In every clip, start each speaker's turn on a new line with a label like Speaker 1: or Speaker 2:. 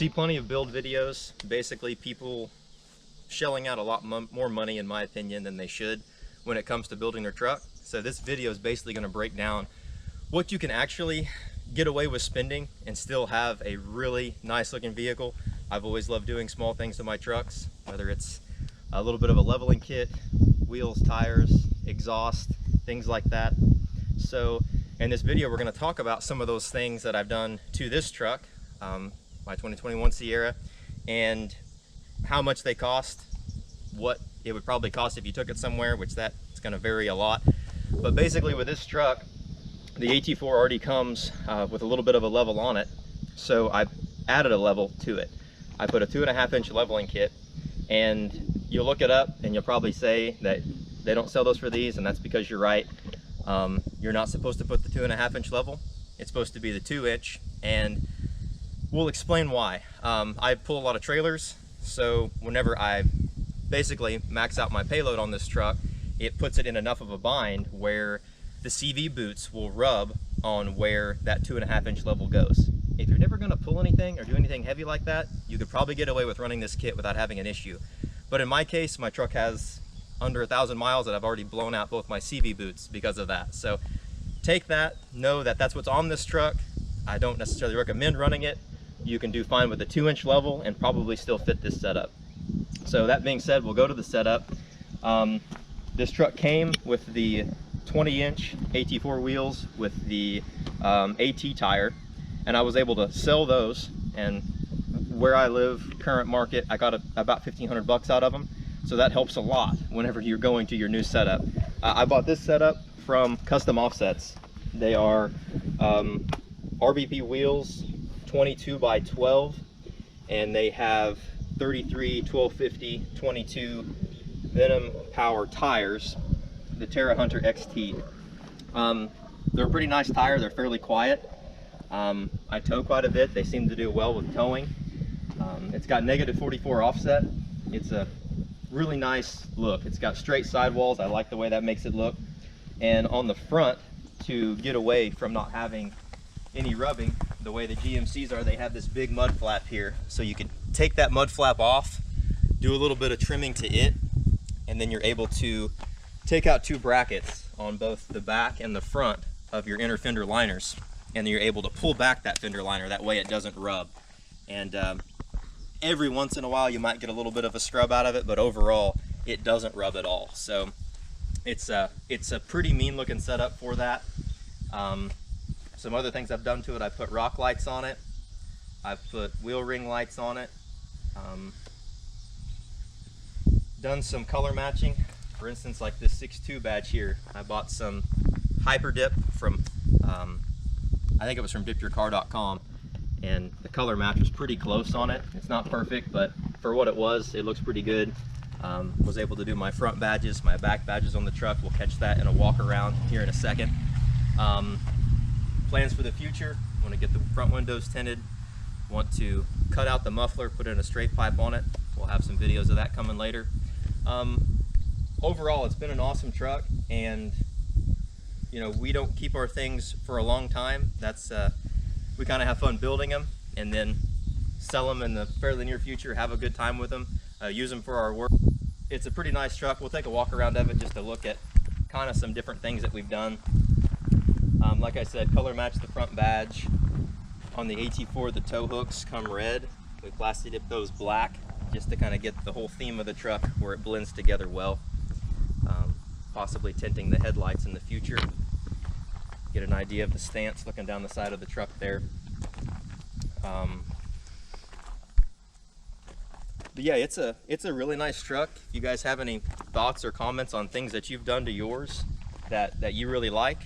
Speaker 1: see plenty of build videos, basically people shelling out a lot more money, in my opinion, than they should when it comes to building their truck. So this video is basically going to break down what you can actually get away with spending and still have a really nice looking vehicle. I've always loved doing small things to my trucks, whether it's a little bit of a leveling kit, wheels, tires, exhaust, things like that. So in this video, we're going to talk about some of those things that I've done to this truck, my 2021 Sierra, and how much they cost, what it would probably cost if you took it somewhere, which that's going to vary a lot. But basically with this truck, the AT4 already comes with a little bit of a level on it, so I added a level to it. I put a 2.5-inch leveling kit, and you'll look it up and you'll probably say that they don't sell those for these, and that's because you're right. You're not supposed to put the 2.5-inch level. It's supposed to be the 2-inch, and we'll explain why. I pull a lot of trailers, so whenever I basically max out my payload on this truck, it puts it in enough of a bind where the CV boots will rub on where that 2.5-inch level goes. If you're never going to pull anything or do anything heavy like that, you could probably get away with running this kit without having an issue. But in my case, my truck has under 1,000 miles that I've already blown out both my CV boots because of that. So take that, know that that's what's on this truck. I don't necessarily recommend running it. You can do fine with a 2-inch level and probably still fit this setup. So that being said, we'll go to the setup. This truck came with the 20-inch AT4 wheels with the AT tire, and I was able to sell those, and where I live, current market, I got about 1,500 bucks out of them, so that helps a lot whenever you're going to your new setup. I bought this setup from Custom Offsets. They are Rbp Wheels 22 by 12, and they have 33, 1250, 22 Venom Power tires, the Terra Hunter XT. They're a pretty nice tire. They're fairly quiet. I tow quite a bit. They seem to do well with towing. It's got -44 offset. It's a really nice look. It's got straight sidewalls. I like the way that makes it look. And on the front, to get away from not having any rubbing, the way the GMCs are, they have this big mud flap here. So you can take that mud flap off, do a little bit of trimming to it, and then you're able to take out 2 brackets on both the back and the front of your inner fender liners, and then you're able to pull back that fender liner. That way it doesn't rub. And every once in a while you might get a little bit of a scrub out of it, but overall it doesn't rub at all. So it's a pretty mean looking setup for that. Some other things I've done to it: I put rock lights on it, I've put wheel ring lights on it, done some color matching. For instance, like this 6.2 badge here, I bought some Hyper Dip from, I think it was from dipyourcar.com, and the color match was pretty close on it. It's not perfect, but for what it was, it looks pretty good. Was able to do my front badges, my back badges on the truck. We'll catch that in a walk around here in a second. Plans for the future: want to get the front windows tinted, want to cut out the muffler, put in a straight pipe on it. We'll have some videos of that coming later. Overall, it's been an awesome truck, and you know, we don't keep our things for a long time. That's we kind of have fun building them and then sell them in the fairly near future, have a good time with them, use them for our work. It's a pretty nice truck. We'll take a walk around of it just to look at kind of some different things that we've done. Like I said, color match the front badge. On the AT4, the tow hooks come red. We plasti dip those black just to kind of get the whole theme of the truck where it blends together well. Possibly tinting the headlights in the future. Get an idea of the stance looking down the side of the truck there. But yeah, it's a really nice truck. If you guys have any thoughts or comments on things that you've done to yours that you really like,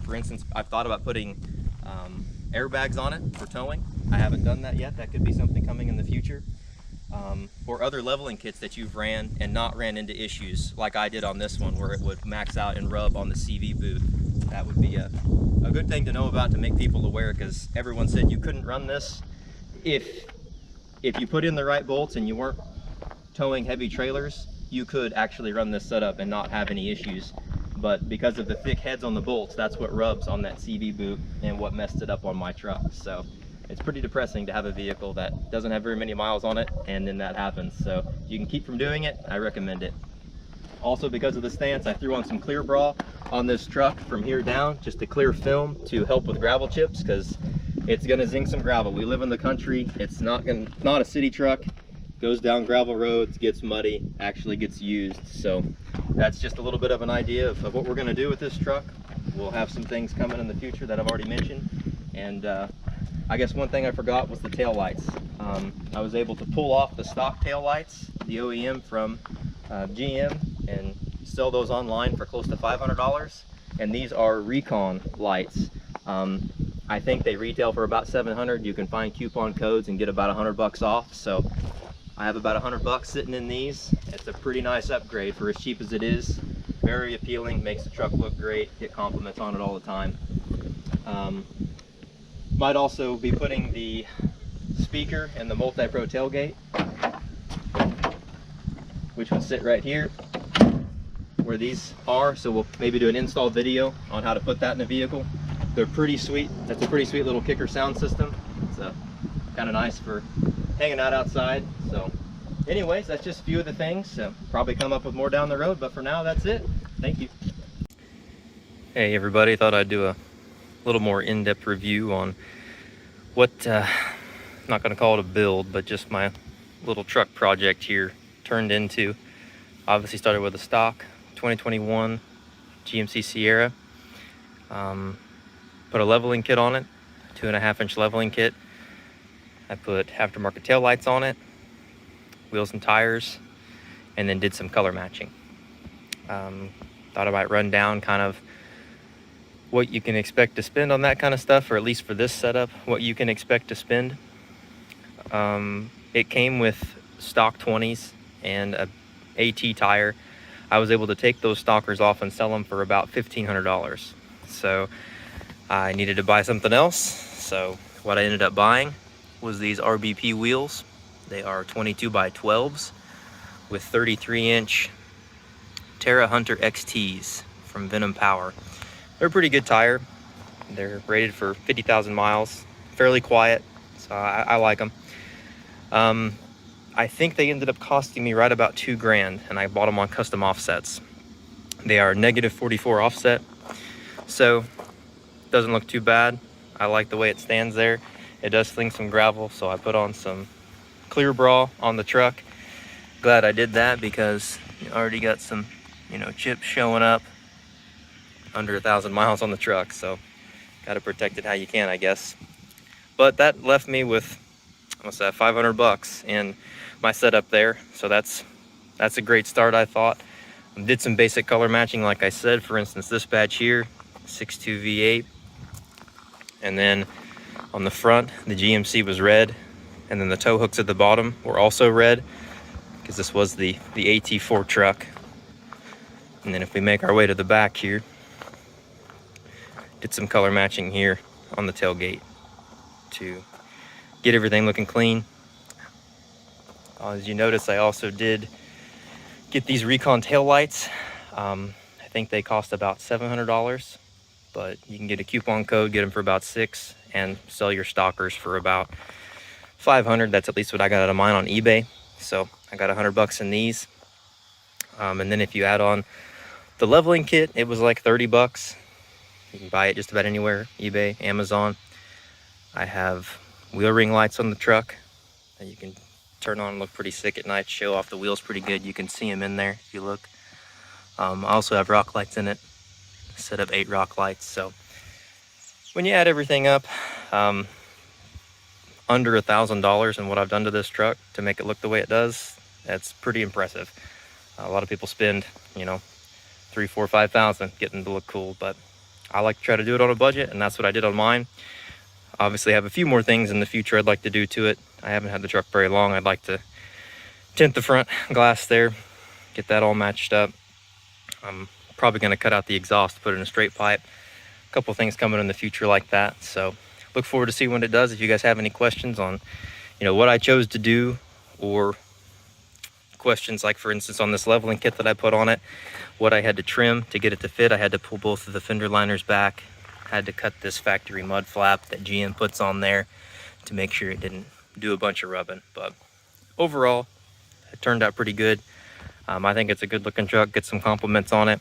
Speaker 1: for instance, I've thought about putting airbags on it for towing. I haven't done that yet. That could be something coming in the future. Or other leveling kits that you've ran and not ran into issues like I did on this one, where it would max out and rub on the CV boot. That would be a good thing to know about, to make people aware, because everyone said you couldn't run this if you put in the right bolts and you weren't towing heavy trailers. You could actually run this setup and not have any issues. But because of the thick heads on the bolts, that's what rubs on that CV boot and what messed it up on my truck. So it's pretty depressing to have a vehicle that doesn't have very many miles on it and then that happens. So if you can keep from doing it, I recommend it. Also, because of the stance, I threw on some clear bra on this truck from here down, just to clear film to help with gravel chips, because it's gonna zing some gravel. We live in the country. It's not a city truck. Goes down gravel roads, gets muddy, actually gets used. So that's just a little bit of an idea of what we're gonna do with this truck. We'll have some things coming in the future that I've already mentioned. And I guess one thing I forgot was the tail lights. I was able to pull off the stock tail lights, the OEM from GM, and sell those online for close to $500. And these are Recon lights. I think they retail for about $700. You can find coupon codes and get about $100 off. So I have about $100 sitting in these. It's a pretty nice upgrade for as cheap as it is. Very appealing, makes the truck look great. Get compliments on it all the time. Might also be putting the speaker and the multi-pro tailgate, which would sit right here where these are. So we'll maybe do an install video on how to put that in a vehicle. They're pretty sweet. That's a pretty sweet little kicker sound system. It's kind of nice for hanging out outside. So anyways, that's just a few of the things. Probably come up with more down the road, but for now, that's it. Thank you. Hey everybody, thought I'd do a little more in-depth review on what, I'm not going to call it a build, but just my little truck project here turned into. Obviously started with a stock 2021 GMC Sierra. Put a leveling kit on it, 2.5-inch leveling kit. I put aftermarket tail lights on it, wheels and tires, and then did some color matching. Thought I might run down kind of what you can expect to spend on that kind of stuff, or at least for this setup, what you can expect to spend. It came with stock 20s and a AT tire. I was able to take those stockers off and sell them for about $1,500. So I needed to buy something else. So what I ended up buying was these Rbp wheels. They are 22 by 12s with 33-inch Terra Hunter XTs from Venom Power. They're a pretty good tire. They're rated for 50,000 miles, fairly quiet, so I like them. I think they ended up costing me right about $2,000, and I bought them on custom offsets. They are -44 offset, so doesn't look too bad. I like the way it stands there. It does fling some gravel, so I put on some clear bra on the truck. Glad I did that because you already got some, chips showing up. Under 1,000 miles on the truck, so got to protect it how you can, I guess. But that left me with almost $500 in my setup there, so that's a great start, I thought. Did some basic color matching, like I said. For instance, this badge here, 6.2 V8, and then on the front, the GMC was red, and then the tow hooks at the bottom were also red, because this was the AT4 truck. And then if we make our way to the back here, did some color matching here on the tailgate to get everything looking clean. As you notice, I also did get these Recon Tail Lights. I think they cost about $700, but you can get a coupon code, get them for about $6, and sell your stockers for about $500. That's at least what I got out of mine on eBay. So I got $100 in these. And then if you add on the leveling kit, it was like $30. You can buy it just about anywhere, eBay, Amazon. I have wheel ring lights on the truck that you can turn on and look pretty sick at night, show off the wheels pretty good. You can see them in there if you look. I also have rock lights in it, a set of 8 rock lights. So when you add everything up, under $1,000 in what I've done to this truck to make it look the way it does, that's pretty impressive. A lot of people spend, $3,000, $4,000, $5,000 getting it to look cool, but I like to try to do it on a budget, and that's what I did on mine. Obviously, I have a few more things in the future I'd like to do to it. I haven't had the truck very long. I'd like to tint the front glass there, get that all matched up. I'm probably going to cut out the exhaust, put it in a straight pipe. A couple things coming in the future like that. So look forward to see when it does. If you guys have any questions on, what I chose to do, or questions like, for instance, on this leveling kit that I put on it, what I had to trim to get it to fit. I had to pull both of the fender liners back, had to cut this factory mud flap that GM puts on there to make sure it didn't do a bunch of rubbing. But overall, it turned out pretty good. I think it's a good looking truck. Get some compliments on it.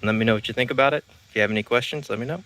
Speaker 1: Let me know what you think about it. If you have any questions, let me know.